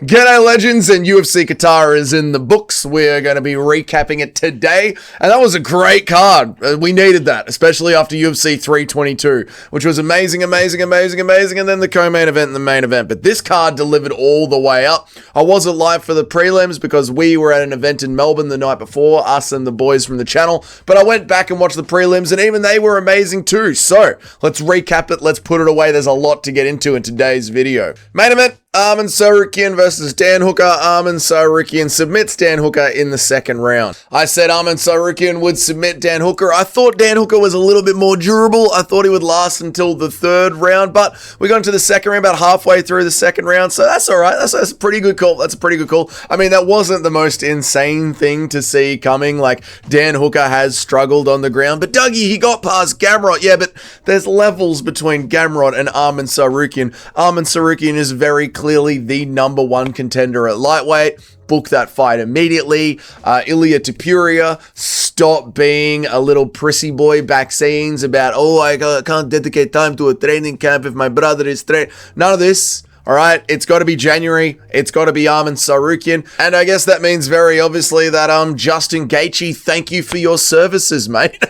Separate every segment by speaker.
Speaker 1: G'day legends, and UFC Qatar is in the books. We're going to be recapping it today, and that was a great card. We needed that, especially after UFC 322, which was amazing, and then the co-main event and the main event. But this card delivered all the way up. I wasn't live for the prelims because we were at an event in Melbourne the night before, us and the boys from the channel, but I went back and watched the prelims, and even they were amazing too. So, let's recap it, let's put it away. There's a lot to get into in today's video. Main event, Tsarukyan versus Dan Hooker. Tsarukyan submits Dan Hooker in the second round. I said Tsarukyan would submit Dan Hooker. I thought Dan Hooker was a little bit more durable. I thought he would last until the third round, but we got into the second round about halfway through the second round, so that's all right. That's a pretty good call. That's a pretty good call. I mean, that wasn't the most insane thing to see coming. Like, Dan Hooker has struggled on the ground, but Dougie, he got past Gamrot. Yeah, but there's levels between Gamrot and Tsarukyan. Tsarukyan is very clearly the number one contender at lightweight. Book that fight immediately. Ilia Topuria, stop being a little prissy boy back scenes about, oh, I can't dedicate time to a training camp if my brother is training. None of this. All right, it's got to be January. It's got to be Tsarukyan. And I guess that means very obviously that Justin Gaethje, thank you for your services, mate.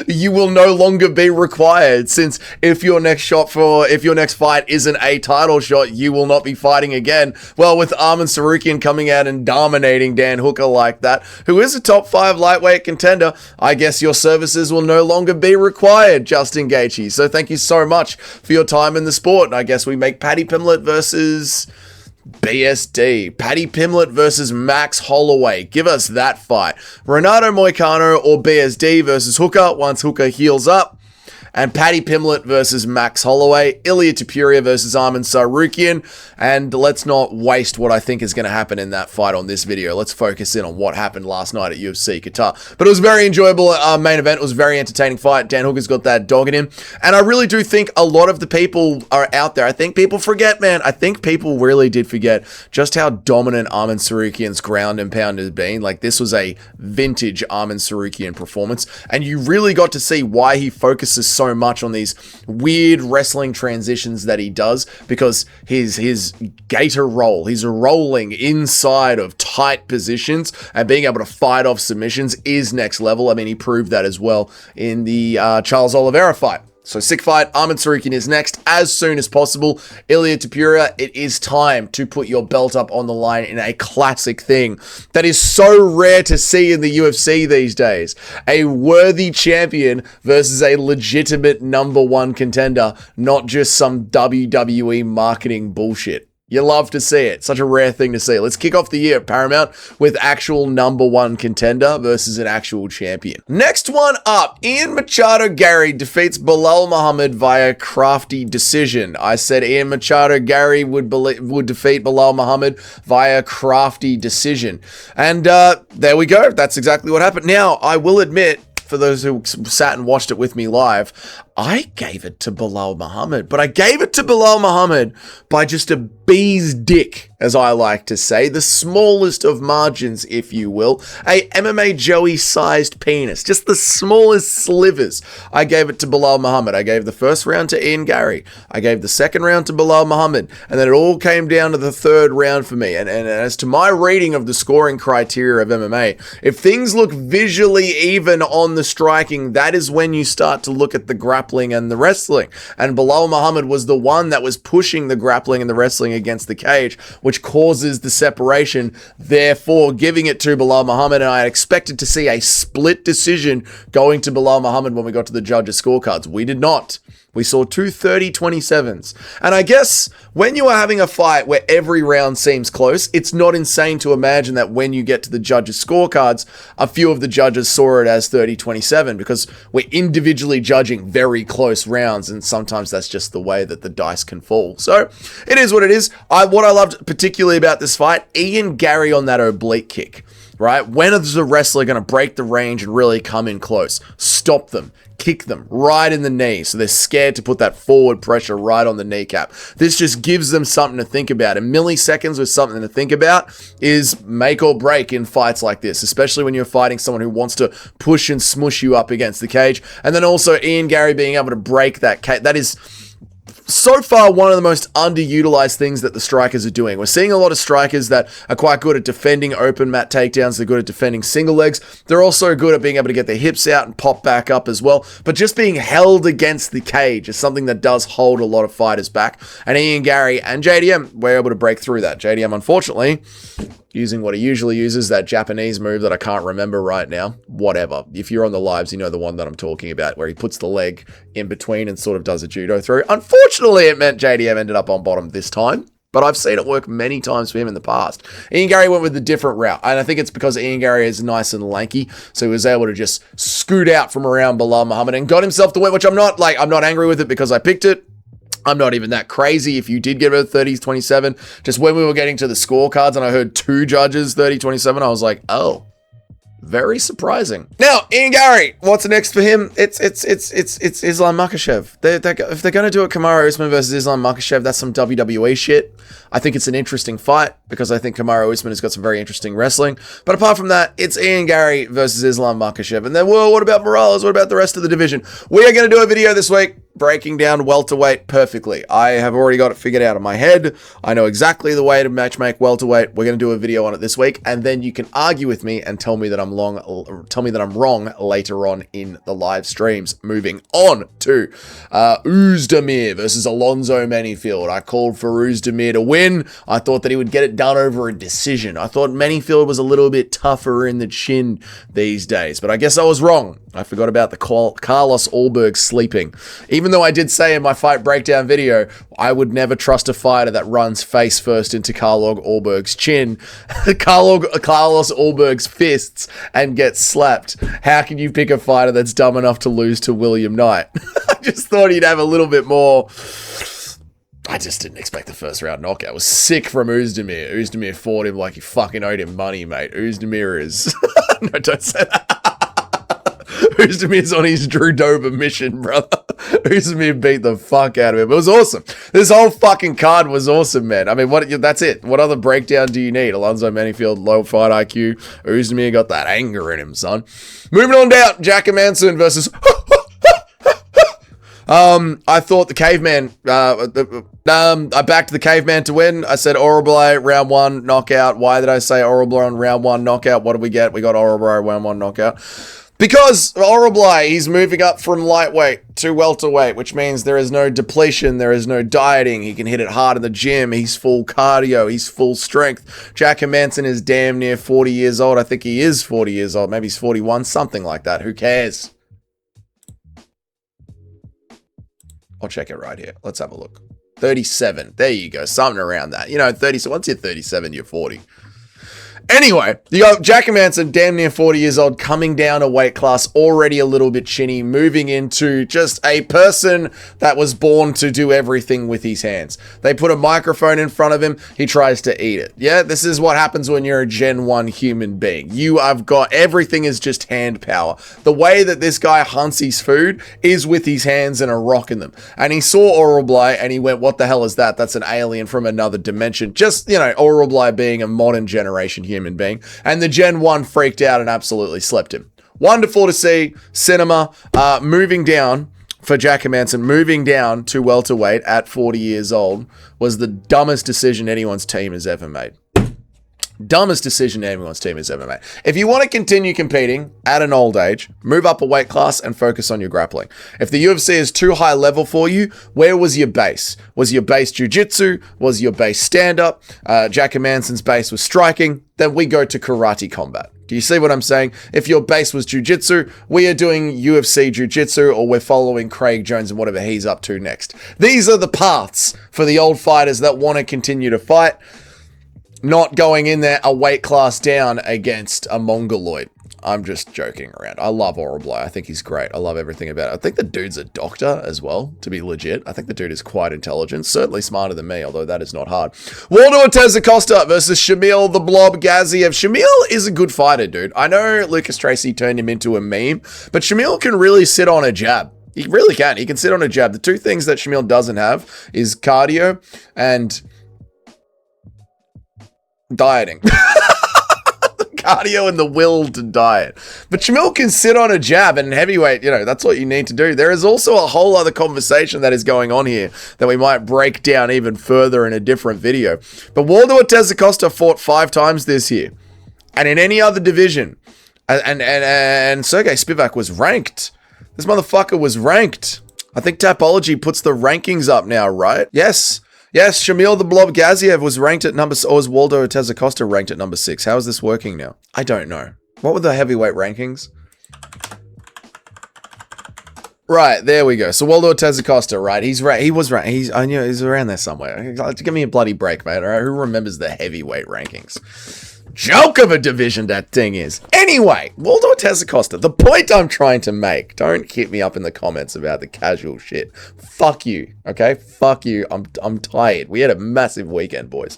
Speaker 1: You will no longer be required, since if your next fight isn't a title shot, you will not be fighting again. Well, with Tsarukyan coming out and dominating Dan Hooker like that, who is a top 5 lightweight contender, I guess your services will no longer be required, Justin Gaethje. So thank you so much for your time in the sport. And I guess we make Paddy Pimblett versus BSD. Paddy Pimblett versus Max Holloway. Give us that fight. Renato Moicano or BSD versus Hooker once Hooker heals up. And Paddy Pimblett versus Max Holloway. Ilia Topuria versus Tsarukyan. And let's not waste what I think is going to happen in that fight on this video. Let's focus in on what happened last night at UFC Qatar. But it was a very enjoyable main event. It was a very entertaining fight. Dan Hooker's got that dog in him. And I really do think a lot of the people are out there. I think people forget, man. I think people really did forget just how dominant Tsarukyan's ground and pound has been. Like, this was a vintage Tsarukyan performance. And you really got to see why he focuses so much on these weird wrestling transitions that he does, because his gator roll, he's rolling inside of tight positions and being able to fight off submissions is next level. I mean, he proved that as well in the Charles Oliveira fight. So sick fight. Tsarukyan is next as soon as possible. Ilia Topuria, it is time to put your belt up on the line in a classic thing that is so rare to see in the UFC these days. A worthy champion versus a legitimate number one contender, not just some WWE marketing bullshit. You love to see it. Such a rare thing to see. Let's kick off the year at Paramount with actual number one contender versus an actual champion. Next one up, Ian Machado Gary defeats Belal Muhammad via crafty decision. I said Ian Machado Gary would defeat Belal Muhammad via crafty decision. And there we go. That's exactly what happened. Now, I will admit, for those who sat and watched it with me live, I gave it to Belal Muhammad, but I gave it to Belal Muhammad by just a bee's dick, as I like to say, the smallest of margins, if you will, a MMA Joey-sized penis, just the smallest slivers. I gave it to Belal Muhammad. I gave the first round to Ian Gary. I gave the second round to Belal Muhammad, and then it all came down to the third round for me. And as to my reading of the scoring criteria of MMA, if things look visually even on the striking, that is when you start to look at the grappling and the wrestling. And Belal Muhammad was the one that was pushing the grappling and the wrestling against the cage, which causes the separation, therefore giving it to Belal Muhammad. And I expected to see a split decision going to Belal Muhammad when we got to the judges' scorecards. We did not. We saw two 30-27s. And I guess when you are having a fight where every round seems close, it's not insane to imagine that when you get to the judges' scorecards, a few of the judges saw it as 30-27 because we're individually judging very close rounds, and sometimes that's just the way that the dice can fall. So it is what it is. What I loved particularly about this fight, Ian Gary on that oblique kick. Right? When is the wrestler going to break the range and really come in close? Stop them. Kick them right in the knee. So they're scared to put that forward pressure right on the kneecap. This just gives them something to think about. And milliseconds with something to think about is make or break in fights like this, especially when you're fighting someone who wants to push and smush you up against the cage. And then also Ian Gary being able to break that cage. That is so far one of the most underutilized things that the strikers are doing. We're seeing a lot of strikers that are quite good at defending open mat takedowns. They're good at defending single legs. They're also good at being able to get their hips out and pop back up as well. But just being held against the cage is something that does hold a lot of fighters back. And Ian Gary and JDM were able to break through that. JDM, unfortunately, using what he usually uses, that Japanese move that I can't remember right now. Whatever. If you're on the lives, you know the one that I'm talking about, where he puts the leg in between and sort of does a judo throw. Unfortunately, it meant JDM ended up on bottom this time, but I've seen it work many times for him in the past. Ian Gary went with a different route, and I think it's because Ian Gary is nice and lanky, so he was able to just scoot out from around Bilal Muhammad and got himself the win, which I'm not angry with it because I picked it. I'm not even that crazy if you did get it 30-27. Just when we were getting to the scorecards and I heard two judges 30-27, I was like, oh, very surprising. Now, Ian Gary, what's next for him? It's Islam Makhachev. If they're going to do it, Kamaru Usman versus Islam Makhachev, that's some WWE shit. I think it's an interesting fight because I think Kamaru Usman has got some very interesting wrestling. But apart from that, it's Ian Gary versus Islam Makhachev. And then, well, what about Morales? What about the rest of the division? We are going to do a video this week breaking down welterweight perfectly. I have already got it figured out in my head. I know exactly the way to matchmake welterweight. We're going to do a video on it this week, and then you can argue with me and tell me that I'm wrong later on in the live streams. Moving on to Özdemir versus Alonzo Manyfield. I called for Özdemir to win. I thought that he would get it done over a decision. I thought Manyfield was a little bit tougher in the chin these days, but I guess I was wrong. I forgot about the Carlos Ulberg sleeping. Even though I did say in my fight breakdown video, I would never trust a fighter that runs face first into Carlos Ulberg's chin, Carlos Ulberg's fists, and gets slapped. How can you pick a fighter that's dumb enough to lose to William Knight? I just thought he'd have a little bit more. I just didn't expect the first round knockout. It was sick from Özdemir. Özdemir fought him like he fucking owed him money, mate. Özdemir is... No, don't say that. Özdemir's on his Drew Dober mission, brother. Özdemir beat the fuck out of him. It was awesome. This whole fucking card was awesome, man. I mean, that's it. What other breakdown do you need? Alonzo Manyfield, low fight IQ. Özdemir got that anger in him, son. Moving on down, Jack Manson versus... I thought the caveman, I backed the caveman to win. I said Orablay, round one, knockout. Why did I say Orablay on round one, knockout? What did we get? We got Orablay, round one, knockout. Because Orablay, he's moving up from lightweight to welterweight, which means there is no depletion, there is no dieting. He can hit it hard in the gym. He's full cardio. He's full strength. Jack Manson is damn near 40 years old. I think he is 40 years old. Maybe he's 41, something like that. Who cares? I'll check it right here. Let's have a look. 37. There you go. Something around that. You know, 30. So once you're 37, you're 40. Anyway, you got Jack Manson, damn near 40 years old, coming down a weight class, already a little bit chinny, moving into just a person that was born to do everything with his hands. They put a microphone in front of him, he tries to eat it. Yeah, this is what happens when you're a Gen 1 human being. You have got, everything is just hand power. The way that this guy hunts his food is with his hands and a rock in them. And he saw Orablay and he went, what the hell is that? That's an alien from another dimension. Just, you know, Orablay being a modern generation human being, and the Gen 1 freaked out and absolutely slept him. Wonderful to see. Cinema moving down for Jack Manson, moving down to welterweight at 40 years old was the dumbest decision anyone's team has ever made. Dumbest decision anyone's team has ever made. If you want to continue competing at an old age, move up a weight class and focus on your grappling. If the UFC is too high level for you, where was your base? Was your base jiu-jitsu? Was your base stand-up? Jack Manson's base was striking. Then we go to karate combat. Do you see what I'm saying? If your base was jiu-jitsu, we are doing UFC jiu-jitsu, or we're following Craig Jones and whatever he's up to next. These are the paths for the old fighters that want to continue to fight. Not going in there a weight class down against a Mongoloid. I'm just joking around. I love Orablay. I think he's great. I love everything about it. I think the dude's a doctor as well, to be legit. I think the dude is quite intelligent. Certainly smarter than me, although that is not hard. Waldo Ortiz Acosta versus Shamil the Blob Gaziev. Shamil is a good fighter, dude. I know Lucas Tracy turned him into a meme, but Shamil can really sit on a jab. He really can. He can sit on a jab. The two things that Shamil doesn't have is cardio and dieting. cardio and the will to diet. But Shamil can sit on a jab, and heavyweight, that's what you need to do. There is also a whole other conversation that is going on here that we might break down even further in a different video. But Waldo Ortiz Acosta fought 5 times this year. And in any other division, and Sergey Spivak was ranked. This motherfucker was ranked. I think Tapology puts the rankings up now, right? Yes, Shamil the Blob Gaziev was ranked at number, or was Waldo Ortiz Acosta ranked at number 6? How is this working now? I don't know. What were the heavyweight rankings? Right, there we go. So Waldo Ortiz Acosta, right? He was ranked. I knew he's around there somewhere. Give me a bloody break, mate. All right, who remembers the heavyweight rankings? Joke of a division that thing is. Anyway, Waldo Ortiz Acosta, the point I'm trying to make, don't hit me up in the comments about the casual shit. Fuck you, okay? Fuck you. I'm tired. We had a massive weekend, boys.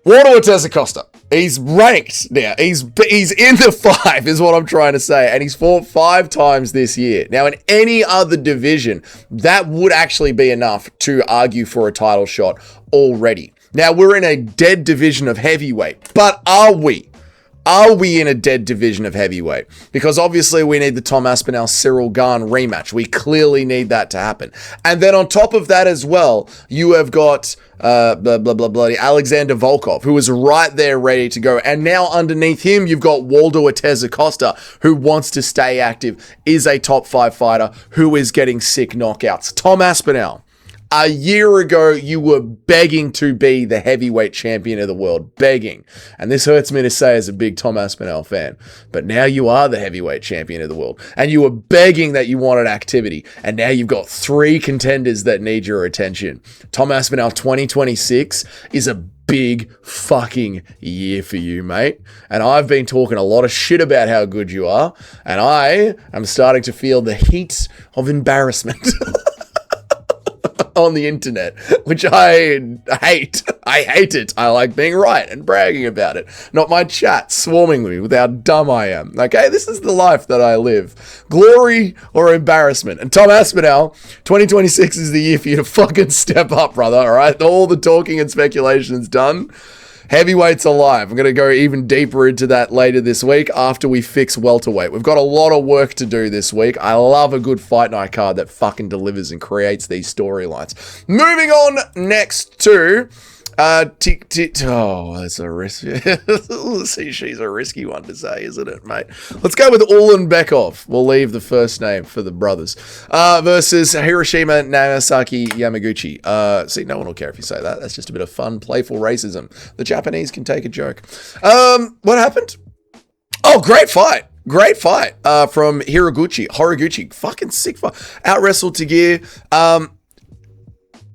Speaker 1: Waldo Ortiz Acosta, he's ranked now. He's in the 5 is what I'm trying to say. And he's fought 5 times this year. Now, in any other division, that would actually be enough to argue for a title shot already. Now, we're in a dead division of heavyweight, but are we? Are we in a dead division of heavyweight? Because obviously we need the Tom Aspinall Cyril Gane rematch. We clearly need that to happen. And then on top of that as well, you have got Alexander Volkov, who is right there ready to go. And now underneath him, you've got Waldo Ortiz Acosta, who wants to stay active, is a top 5 fighter, who is getting sick knockouts. Tom Aspinall. A year ago, you were begging to be the heavyweight champion of the world. Begging. And this hurts me to say as a big Tom Aspinall fan. But now you are the heavyweight champion of the world. And you were begging that you wanted activity. And now you've got 3 contenders that need your attention. Tom Aspinall 2026 is a big fucking year for you, mate. And I've been talking a lot of shit about how good you are. And I am starting to feel the heat of embarrassment. On the internet, which I hate. I hate it. I like being right and bragging about it. Not my chat swarming me with how dumb I am. Okay, this is the life that I live. Glory or embarrassment. And Tom Aspinall, 2026 is the year for you to fucking step up, brother, all right? All the talking and speculation's done. Heavyweight's alive. I'm going to go even deeper into that later this week after we fix welterweight. We've got a lot of work to do this week. I love a good fight night card that fucking delivers and creates these storylines. Moving on next to... Oh, that's a risky. See, she's a risky one to say, isn't it, mate? Let's go with Ulanbekov. We'll leave the first name for the brothers. Versus Hiroshima Nagasaki Yamaguchi. See, no one will care if you say that. That's just a bit of fun, playful racism. The Japanese can take a joke. What happened? Oh, great fight. Great fight from Horiguchi. Fucking sick fight. Out-wrestled Tagir.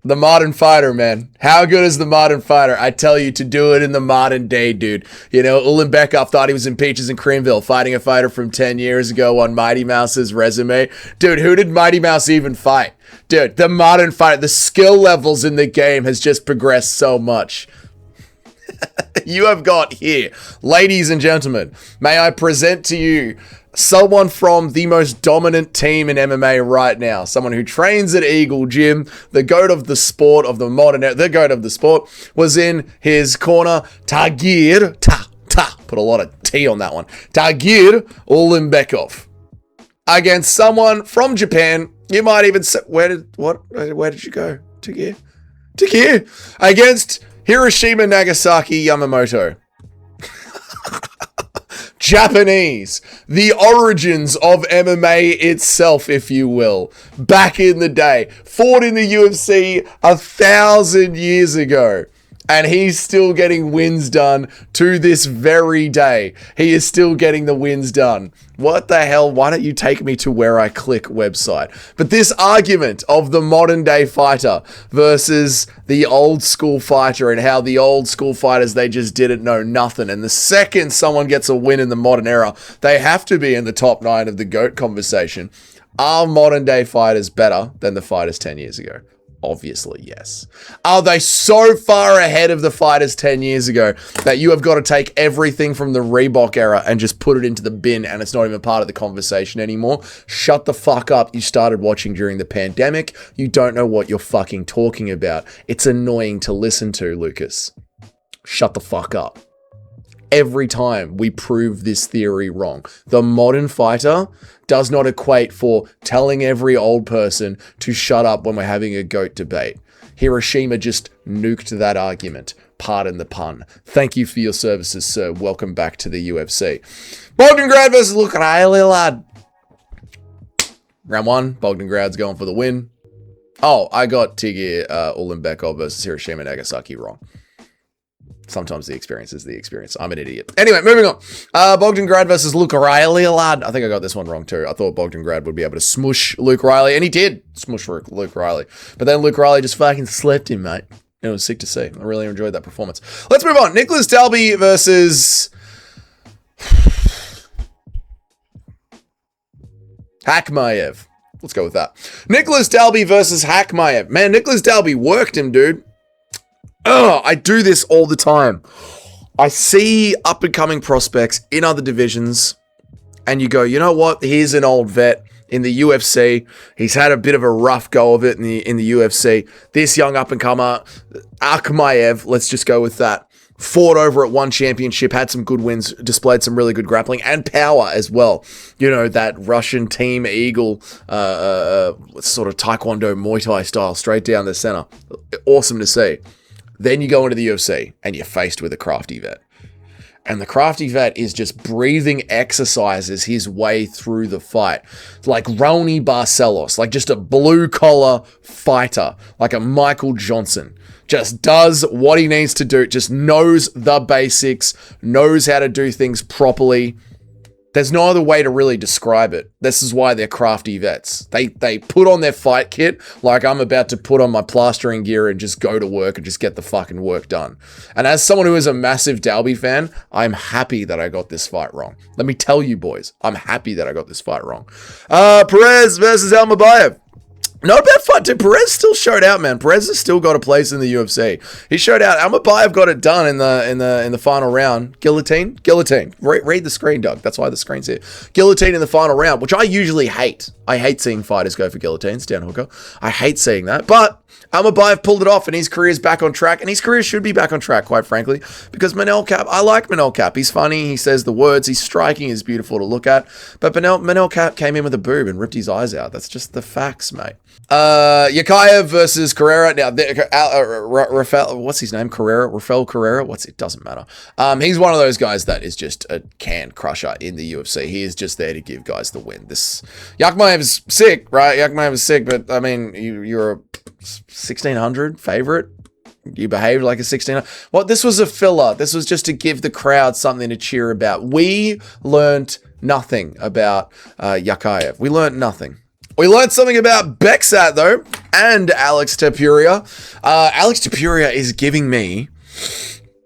Speaker 1: The modern fighter, man. How good is the modern fighter? I tell you, to do it in the modern day, dude. Ulanbekov thought he was in Peaches and Creamville fighting a fighter from 10 years ago on Mighty Mouse's resume. Dude, who did Mighty Mouse even fight? Dude, the modern fighter, the skill levels in the game has just progressed so much. You have got here, ladies and gentlemen, may I present to you someone from the most dominant team in MMA right now. Someone who trains at Eagle Gym. The GOAT of the sport of the modern era. The GOAT of the sport was in his corner. Tagir. Put a lot of T on that one. Tagir Ulanbekov. Against someone from Japan. You might even say, where did you go? Tagir. Against Hiroshima Nagasaki Yamamoto. Japanese, the origins of MMA itself, if you will, back in the day, fought in the UFC 1,000 years ago, and he's still getting wins done to this very day. He is still getting the wins done. What the hell? Why don't you take me to where I click website? But this argument of the modern day fighter versus the old school fighter and how the old school fighters, they just didn't know nothing. And the second someone gets a win in the modern era, they have to be in the top 9 of the GOAT conversation. Are modern day fighters better than the fighters 10 years ago? Obviously, yes. Are they so far ahead of the fighters 10 years ago that you have got to take everything from the Reebok era and just put it into the bin and it's not even part of the conversation anymore? Shut the fuck up. You started watching during the pandemic. You don't know what you're fucking talking about. It's annoying to listen to, Lucas. Shut the fuck up. every time we prove this theory wrong. The modern fighter does not equate for telling every old person to shut up when we're having a GOAT debate. Hiroshima just nuked that argument. Pardon the pun. Thank you for your services, sir. Welcome back to the UFC. Bogdangrad versus Luke Riley, lad. Round 1, Bogdangrad's going for the win. Oh, I got Tigir Ulanbekov versus Hiroshima Nagasaki wrong. Sometimes the experience is the experience. I'm an idiot. Anyway, moving on. Bogdangrad versus Luke Riley, lad. I think I got this one wrong too. I thought Bogdangrad would be able to smush Luke Riley, and he did smush Luke Riley. But then Luke Riley just fucking slept him, mate. It was sick to see. I really enjoyed that performance. Let's move on. Nicholas Dalby versus Hakhmayev. Let's go with that. Nicholas Dalby versus Hakhmayev. Man, Nicholas Dalby worked him, dude. Oh, I do this all the time. I see up-and-coming prospects in other divisions, and you go, you know what? Here's an old vet in the UFC. He's had a bit of a rough go of it in the UFC. This young up-and-comer, Akhmaev, let's just go with that, fought over at one championship, had some good wins, displayed some really good grappling and power as well. You know, that Russian Team Eagle sort of Taekwondo Muay Thai style straight down the center. Awesome to see. Then you go into the UFC and you're faced with a crafty vet. And the crafty vet is just breathing exercises his way through the fight. Like Raoni Barcelos, like just a blue-collar fighter, like a Michael Johnson. Just does what he needs to do, just knows the basics, knows how to do things properly. There's no other way to really describe it. This is why they're crafty vets. They put on their fight kit like I'm about to put on my plastering gear and just go to work and just get the fucking work done. And as someone who is a massive Dalby fan, I'm happy that I got this fight wrong. Let me tell you boys, I'm happy that I got this fight wrong. Perez versus Almabayev. Not a bad fight, dude. Perez still showed out, man. Perez has still got a place in the UFC. He showed out. Almabayev got it done in the final round. Guillotine. Read the screen, Doug. That's why the screen's here. Guillotine in the final round, which I usually hate. I hate seeing fighters go for guillotines down hooker. I hate seeing that. But Almabayev pulled it off, and his career's back on track. And his career should be back on track, quite frankly, because Manel Cap. I like Manel Cap. He's funny. He says the words. He's striking. He's beautiful to look at. But Manel Cap came in with a boob and ripped his eyes out. That's just the facts, mate. Yakayev versus Carrera. Now, Rafael, what's his name? Rafael Carrera? It doesn't matter. He's one of those guys that is just a can crusher in the UFC. He is just there to give guys the win. This Yakhmayev is sick, right? Yakhmayev is sick, but I mean, you're a 1600 favorite. You behaved like a 1600. Well, this was a filler. This was just to give the crowd something to cheer about. We learned nothing about Yakayev. We learned nothing. We learned something about Beksat, though, and Alex Tapuria. Alex Tapuria is giving me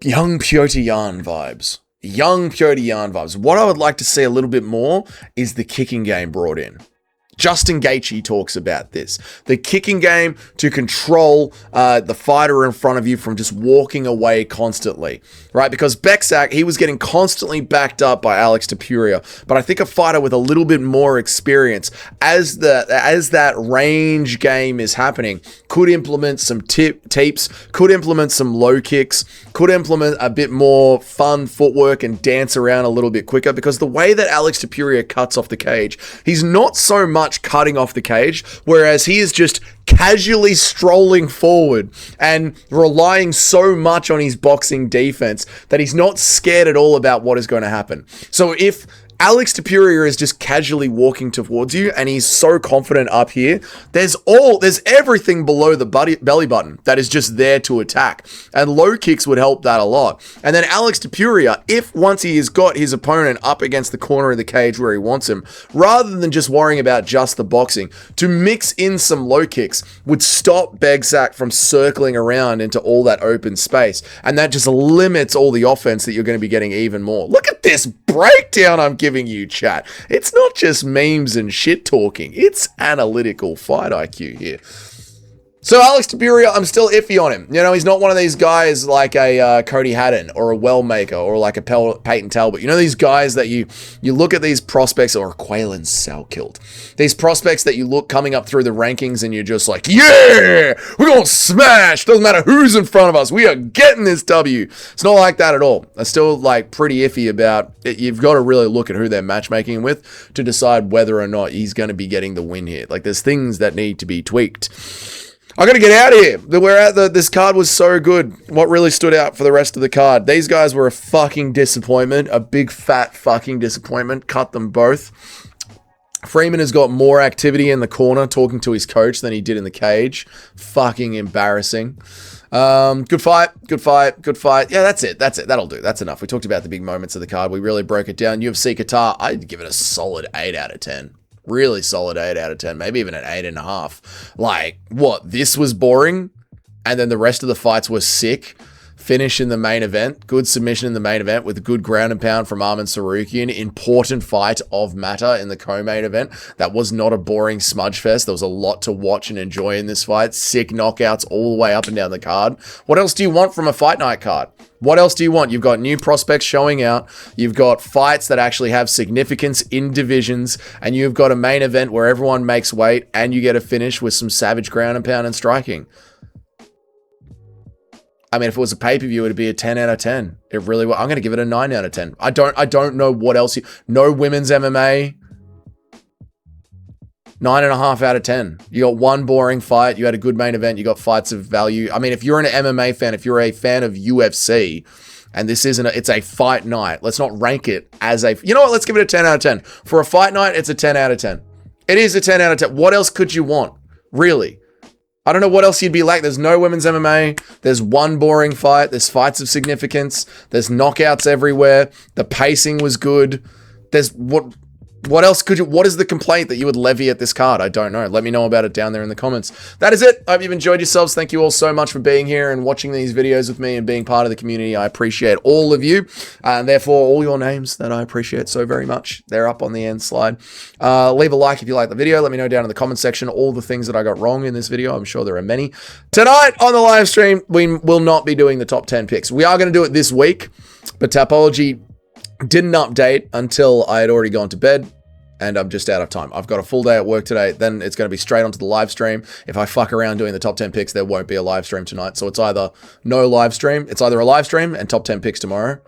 Speaker 1: young Piotr Jan vibes. What I would like to see a little bit more is the kicking game brought in. Justin Gaethje talks about this. The kicking game to control the fighter in front of you from just walking away constantly, right? Because Beksak, he was getting constantly backed up by Alex Tapuria. But I think a fighter with a little bit more experience, as that range game is happening, could implement some teeps, could implement some low kicks, could implement a bit more fun footwork and dance around a little bit quicker. Because the way that Alex Tapuria cuts off the cage, he's not so much cutting off the cage, whereas he is just casually strolling forward and relying so much on his boxing defense that he's not scared at all about what is going to happen. So if Alex Tapuria is just casually walking towards you and he's so confident up here, there's everything below the belly button that is just there to attack. And low kicks would help that a lot. And then Alex Tapuria, if once he has got his opponent up against the corner of the cage where he wants him, rather than just worrying about just the boxing, to mix in some low kicks would stop Begsak from circling around into all that open space. And that just limits all the offense that you're going to be getting even more. Look at this breakdown I'm giving you, chat. It's not just memes and shit talking. It's analytical fight IQ here. So Alex Taburia, I'm still iffy on him. You know, he's not one of these guys like a Cody Haddon or a Wellmaker or like a Peyton Talbot. You know, these guys that you look at these prospects, or a Quaylen Salkeld. These prospects that you look coming up through the rankings and you're just like, yeah, we're going to smash. Doesn't matter who's in front of us. We are getting this W. It's not like that at all. I'm still like pretty iffy about it. You've got to really look at who they're matchmaking with to decide whether or not he's going to be getting the win here. Like, there's things that need to be tweaked. I gotta get out of here. This card was so good. What really stood out for the rest of the card? These guys were a fucking disappointment. A big fat fucking disappointment. Cut them both. Freeman has got more activity in the corner talking to his coach than he did in the cage. Fucking embarrassing. Good fight. Yeah, that's it. That'll do. That's enough. We talked about the big moments of the card. We really broke it down. UFC Qatar, I'd give it a solid 8 out of 10. Really solid 8 out of 10, maybe even an 8.5. Like, what? This was boring, and then the rest of the fights were sick. Finish in the main event, good submission in the main event with a good ground and pound from Arman Tsarukyan. Important fight of matter in the co-main event. That was not a boring smudge fest. There was a lot to watch and enjoy in this fight. Sick knockouts all the way up and down the card. What else do you want from a fight night card? What else do you want? You've got new prospects showing out. You've got fights that actually have significance in divisions. And you've got a main event where everyone makes weight and you get a finish with some savage ground and pound and striking. I mean, if it was a pay-per-view, it'd be a 10 out of 10. It really will. I'm going to give it a 9 out of 10. I don't know what else. No women's MMA. 9.5 out of 10. You got one boring fight. You had a good main event. You got fights of value. I mean, if you're an MMA fan, if you're a fan of UFC, and this isn't it's a fight night. Let's not rank it as a, you know what? Let's give it a 10 out of 10. For a fight night, it's a 10 out of 10. It is a 10 out of 10. What else could you want? Really? I don't know what else you'd be like. There's no women's MMA. There's one boring fight. There's fights of significance. There's knockouts everywhere. The pacing was good. There's what else could you, what is the complaint that you would levy at this card? I don't know. Let me know about it down there in the comments. That is it. I hope you've enjoyed yourselves. Thank you all so much for being here and watching these videos with me and being part of the community. I appreciate all of you, and therefore all your names that I appreciate so very much. They're up on the end slide. Leave a like if you like the video. Let me know down in the comment section all the things that I got wrong in this video. I'm sure there are many. Tonight on the live stream, we will not be doing the top 10 picks. We are going to do it this week, but Tapology didn't update until I had already gone to bed, and I'm just out of time. I've got a full day at work today. Then it's going to be straight onto the live stream. If I fuck around doing the top 10 picks, there won't be a live stream tonight. So it's either no live stream. It's either a live stream and top 10 picks tomorrow,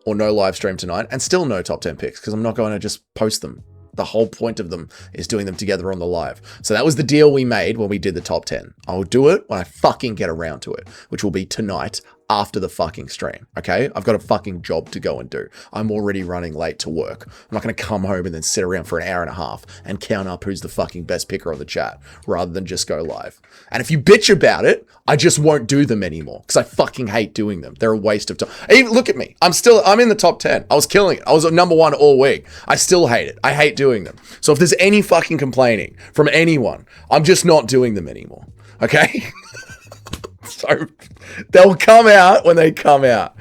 Speaker 1: or no live stream tonight and still no top 10 picks, because I'm not going to just post them. The whole point of them is doing them together on the live. So that was the deal we made when we did the top 10. I'll do it when I fucking get around to it, which will be tonight after the fucking stream, okay? I've got a fucking job to go and do. I'm already running late to work. I'm not going to come home and then sit around for an hour and a half and count up who's the fucking best picker on the chat rather than just go live. And if you bitch about it, I just won't do them anymore because I fucking hate doing them. They're a waste of time. Even look at me. I'm in the top 10. I was killing it. I was at number 1 all week. I still hate it. I hate doing them. So if there's any fucking complaining from anyone, I'm just not doing them anymore, okay? So they'll come out when they come out.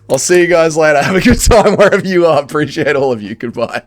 Speaker 1: I'll see you guys later. Have a good time wherever you are. Appreciate all of you. Goodbye.